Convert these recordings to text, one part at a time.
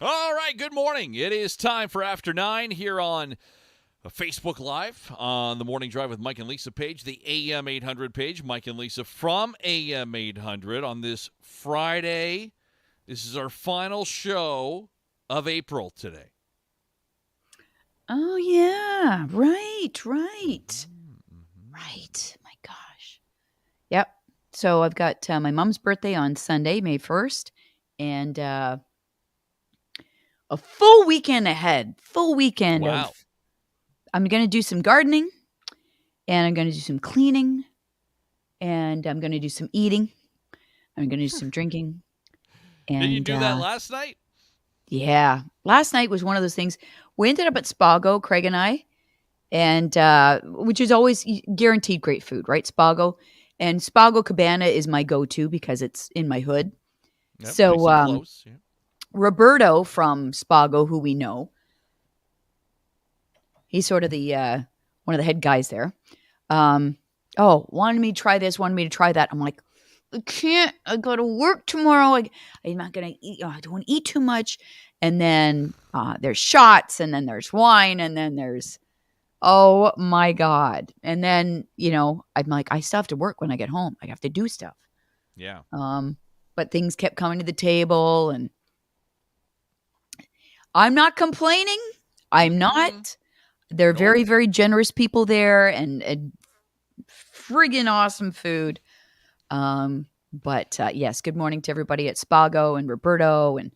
All right, good morning. It is time for After 9 here on Facebook Live on the Morning Drive with Mike and Lisa page, the AM800 page. Mike and Lisa from AM800 on this Friday. This is our final show of April today. Oh, yeah. Right. Right. My gosh. Yep. So I've got my mom's birthday on Sunday, May 1st, and a full weekend ahead. Full weekend Wow. of I'm going to do some gardening, and I'm going to do some cleaning, and I'm going to do some eating. I'm going to do some drinking. Did you And do that last night? yeah, last night was one of those things. We ended up at Spago, Craig and I, and which is always guaranteed great food, right? Spago. And Spago Cabana is my go-to because it's in my hood. Yep, So nice and close. Yeah. Roberto from Spago, who we know, he's sort of the one of the head guys there. Wanted me to try this, wanted me to try that. I'm like, I can't. I got to work tomorrow. I'm not gonna eat. I don't want to eat too much. And then there's shots, and then there's wine, and then there's oh my God. And then, I'm like, I still have to work when I get home. I have to do stuff. Yeah. But things kept coming to the table, and I'm not complaining. I'm not. They're Nope. very, very generous people there, and friggin' awesome food. But yes, good morning to everybody at Spago and Roberto and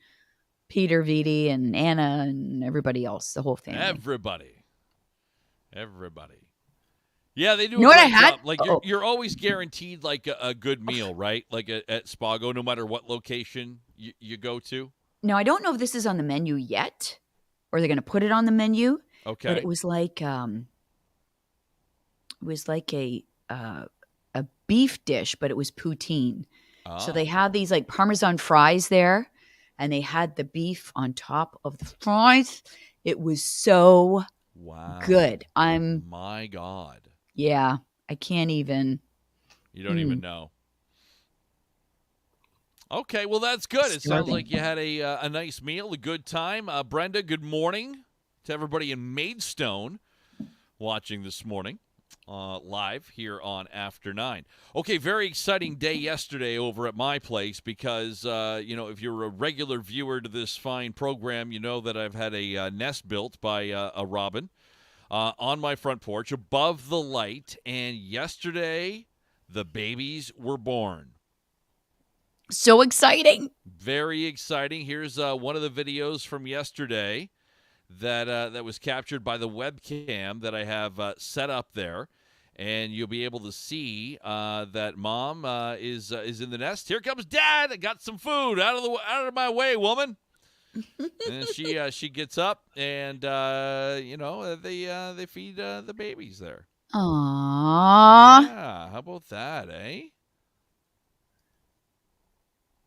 Peter Viti and Anna and everybody else, the whole family. Everybody. Yeah, they do You know a what I great had? job. Like you're always guaranteed like a good meal, right? Like at Spago, no matter what location you go to. Now, I don't know if this is on the menu yet, or they're going to put it on the menu. Okay. But it was like a beef dish, but it was poutine. So they had these like Parmesan fries there, and they had the beef on top of the fries. It was so good. My God. Yeah, I can't even. You don't even know. Okay, well that's good. It sounds like you had a nice meal, a good time. Brenda, good morning to everybody in Maidstone watching this morning. Live here on After 9. Okay, very exciting day yesterday over at my place because, if you're a regular viewer to this fine program, you know that I've had a nest built by a robin on my front porch above the light. And yesterday, the babies were born. So exciting. Very exciting. Here's one of the videos from yesterday that was captured by the webcam that I have set up there. And you'll be able to see that Mom is in the nest. Here comes Dad. I got some food. Out of my way, woman. And she gets up, and they feed the babies there. Aww. Yeah, how about that, eh?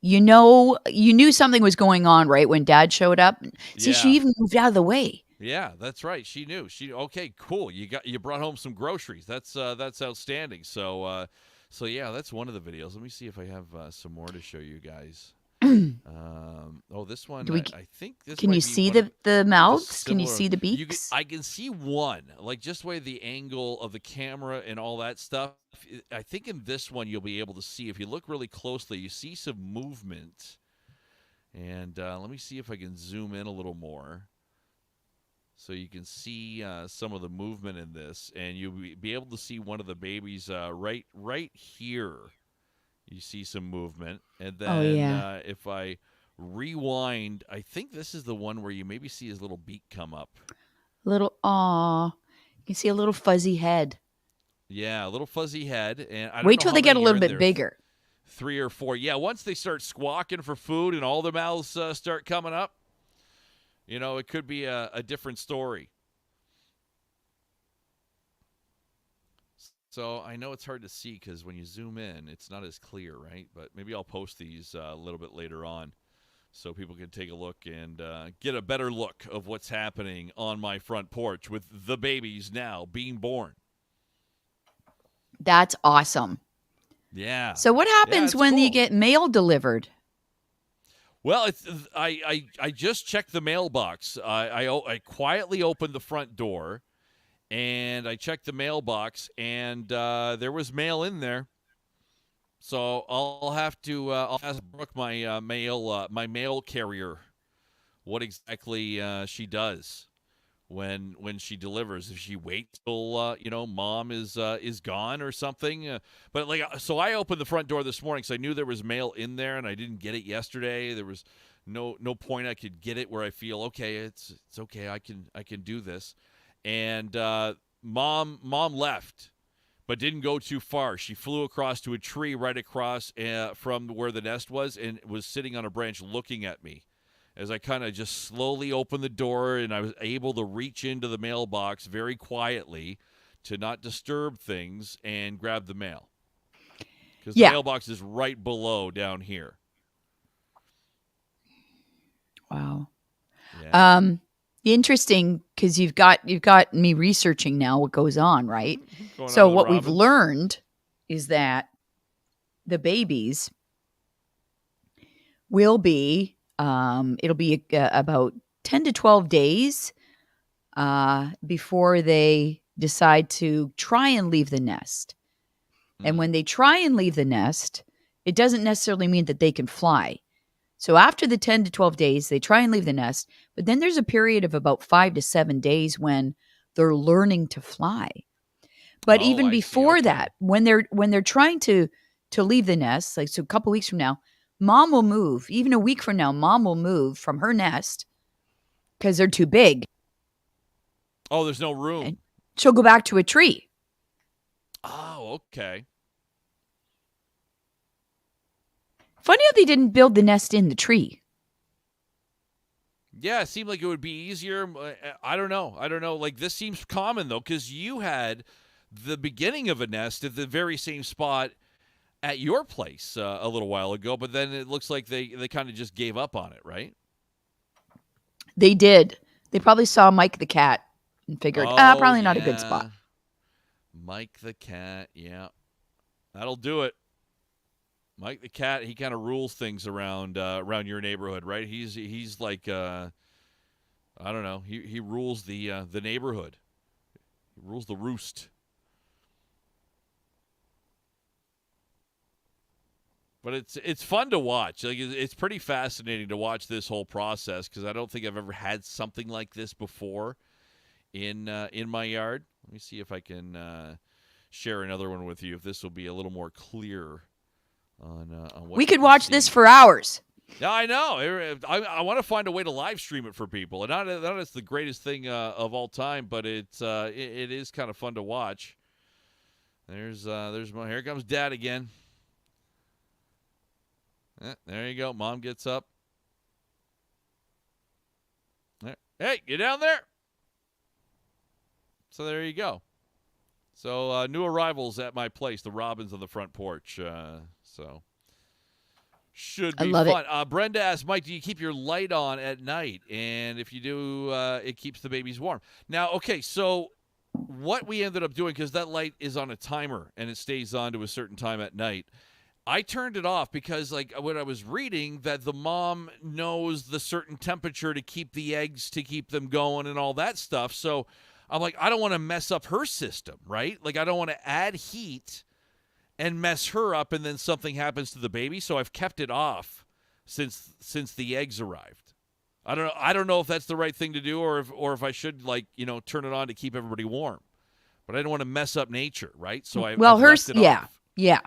You knew something was going on, right? When Dad showed up. See, she even moved out of the way. Yeah, that's right. She knew. Okay, cool. You brought home some groceries. That's outstanding. So yeah, that's one of the videos. Let me see if I have some more to show you guys. This one. I think this. Can you see the mouths? Can you see the beaks? I can see one. Like just the way the angle of the camera and all that stuff. I think in this one you'll be able to see if you look really closely. You see some movement. And let me see if I can zoom in a little more. So you can see some of the movement in this, and you'll be able to see one of the babies right here. You see some movement, and then if I rewind, I think this is the one where you maybe see his little beak come up. You can see a little fuzzy head. Yeah, a little fuzzy head, and I don't wait know till how they get a many little are in bit there. bigger. 3 or 4. Yeah, once they start squawking for food and all the mouths start coming up. It could be a different story. So I know it's hard to see because when you zoom in, it's not as clear, right? But maybe I'll post these a little bit later on so people can take a look and get a better look of what's happening on my front porch with the babies now being born. That's awesome. Yeah. So what happens when you get mail delivered? Well, I just checked the mailbox. I quietly opened the front door, and I checked the mailbox, and there was mail in there. So I'll have to I'll ask Brooke, my mail carrier, what exactly she does when she delivers. If she waits till mom is gone or something. But so I opened the front door this morning because I knew there was mail in there, and I didn't get it yesterday. There was no point I could get it where I feel okay. It's okay. I can do this. And mom left, but didn't go too far. She flew across to a tree right across from where the nest was, and was sitting on a branch looking at me as I kind of just slowly opened the door, and I was able to reach into the mailbox very quietly to not disturb things and grab the mail. Because the Yeah. mailbox is right below down here. Wow. Yeah. Interesting, because you've got me researching now what goes on, right? Going So on with what the we've robins. learned is that the babies will be it'll be about 10 to 12 days before they decide to try and leave the nest. And when they try and leave the nest, it doesn't necessarily mean that they can fly. So after the 10 to 12 days, they try and leave the nest, but then there's a period of about 5 to 7 days when they're learning to fly. But Oh, even I see. before Okay. that, when they're trying to leave the nest, like so a couple weeks from now, mom will move. Even a week from now, mom will move from her nest because they're too big, Oh, there's no and room. she'll go back to a tree. Oh, okay. Funny how they didn't build the nest in the tree. Yeah, it seemed like it would be easier. I don't know. Like, this seems common, though, because you had the beginning of a nest at the very same spot at your place a little while ago, but then it looks like they kind of just gave up on it, right? They did. They probably saw Mike the cat and figured, Oh, probably not a good spot. yeah. Mike the cat, yeah. That'll do it. Mike the cat, he kind of rules things around your neighborhood, right? He's like I don't know. He rules the neighborhood. He rules the roost. But it's fun to watch. Like, it's pretty fascinating to watch this whole process, because I don't think I've ever had something like this before in my yard. Let me see if I can share another one with you, if this will be a little more clear on what We you could can watch see. this for hours. Yeah, I know. I want to find a way to live stream it for people, and not it's the greatest thing of all time, but it is kind of fun to watch. There's here comes Dad again. There you go. Mom gets up. Hey, you down there? So there you go. So new arrivals at my place, the robins on the front porch. So should I be love fun. Brenda asks, Mike, do you keep your light on at night? And if you do, it keeps the babies warm. Now, okay, so what we ended up doing, because that light is on a timer and it stays on to a certain time at night, I turned it off because, like, when I was reading that the mom knows the certain temperature to keep the eggs, to keep them going and all that stuff. So I'm like, I don't want to mess up her system, right? Like, I don't want to add heat and mess her up, and then something happens to the baby. So I've kept it off since the eggs arrived. I don't know if that's the right thing to do, or if I should, like, turn it on to keep everybody warm. But I don't want to mess up nature, right? So I've left it off. Yeah.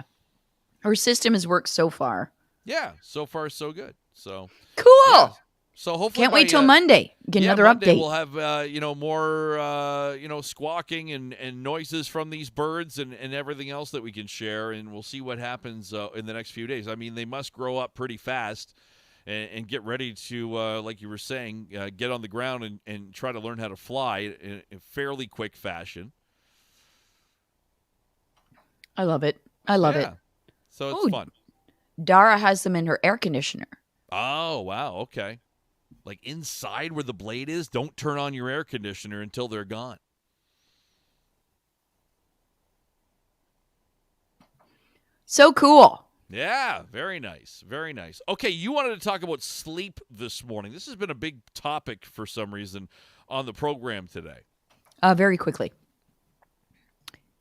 Her system has worked so far. Yeah, so far so good. So Cool. yeah. So hopefully Can't wait till by, Monday. Get another Monday update. we'll have more squawking and noises from these birds and everything else that we can share, and we'll see what happens in the next few days. I mean, they must grow up pretty fast and get ready to, like you were saying, get on the ground and try to learn how to fly in fairly quick fashion. I love it. I love it. So it's fun. Dara has them in her air conditioner. Oh, wow. Okay. Like inside where the blade is, don't turn on your air conditioner until they're gone. So cool. Yeah, very nice. Very nice. Okay, you wanted to talk about sleep this morning. This has been a big topic for some reason on the program today. Very quickly.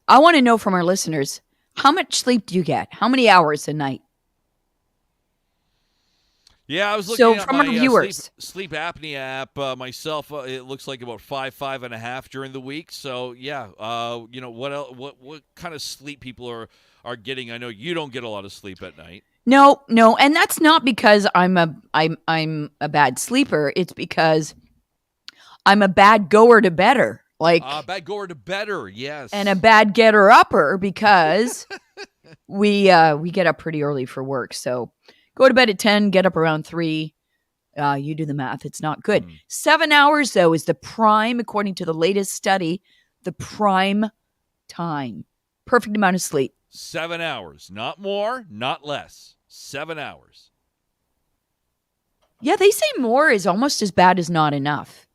I want to know from our listeners, how much sleep do you get? How many hours a night? Yeah, I was looking So at from our my viewers, sleep apnea app myself. It looks like about 5.5 during the week. So yeah, what else, what kind of sleep people are getting? I know you don't get a lot of sleep at night. no, and that's not because I'm a bad sleeper. It's because I'm a bad goer to bedder. Bad goer to better, And a yes. bad getter upper because we get up pretty early for work. So go to bed at 10, get up around 3. You do the math. It's not good. 7 hours, though, is the prime, according to the latest study, the prime time. Perfect amount of sleep. 7 hours, not more, not less. 7 hours. Yeah, they say more is almost as bad as not enough.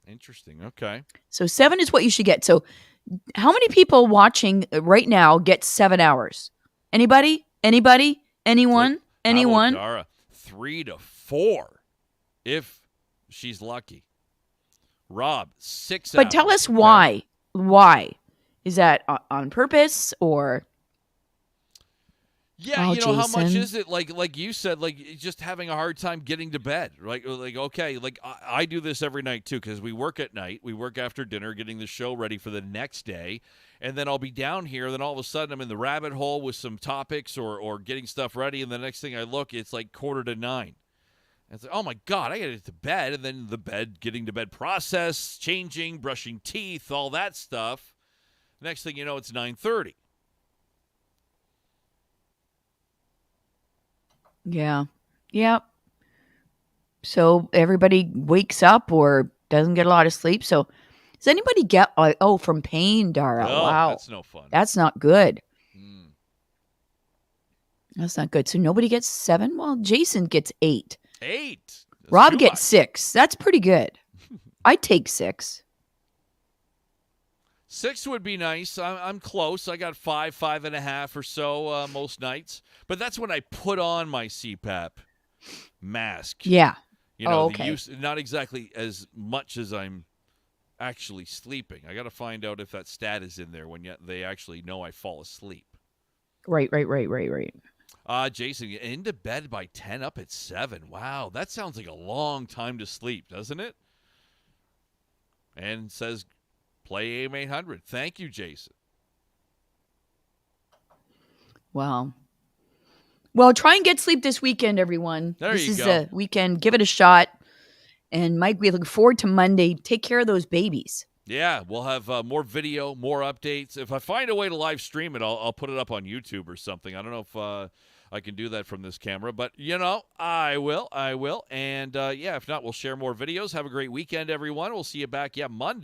Interesting. Okay. So 7 is what you should get. So how many people watching right now get 7 hours? Anybody? Anyone? Good. How about Anyone? Dara? 3 to 4, if she's lucky. Rob, 6 hours. But tell us okay? why. Why? Is that on purpose or? Yeah, Oh, how much Jason. is it? Like you said, like just having a hard time getting to bed. Like okay, like I do this every night too because we work at night. We work after dinner, getting the show ready for the next day, and then I'll be down here. Then all of a sudden, I'm in the rabbit hole with some topics or getting stuff ready, and the next thing I look, it's like 8:45. And it's like, oh my god, I got to get to bed, and then getting to bed process, changing, brushing teeth, all that stuff. Next thing you know, it's 9:30. Yeah. Yep. So everybody wakes up or doesn't get a lot of sleep. So does anybody get from pain, Dara? Oh, Wow. that's no fun. That's not good. Mm. That's not good. So nobody gets 7? Well, Jason gets 8. 8. That's Rob too gets much. 6. That's pretty good. I'd take 6. 6 would be nice. I'm close. I got 5.5 or so most nights. But that's when I put on my CPAP mask. Yeah. You know, okay. not exactly as much as I'm actually sleeping. I got to find out if that stat is in there when they actually know I fall asleep. Right. Jason, into bed by 10, up at 7. Wow, that sounds like a long time to sleep, doesn't it? And says, play AM800. Thank you, Jason. Wow. Well, try and get sleep this weekend, everyone. This is go. the weekend. Give it a shot. And Mike, we look forward to Monday. Take care of those babies. Yeah, we'll have more video, more updates. If I find a way to live stream it, I'll put it up on YouTube or something. I don't know if I can do that from this camera, but, I will. And, if not, we'll share more videos. Have a great weekend, everyone. We'll see you back, Monday.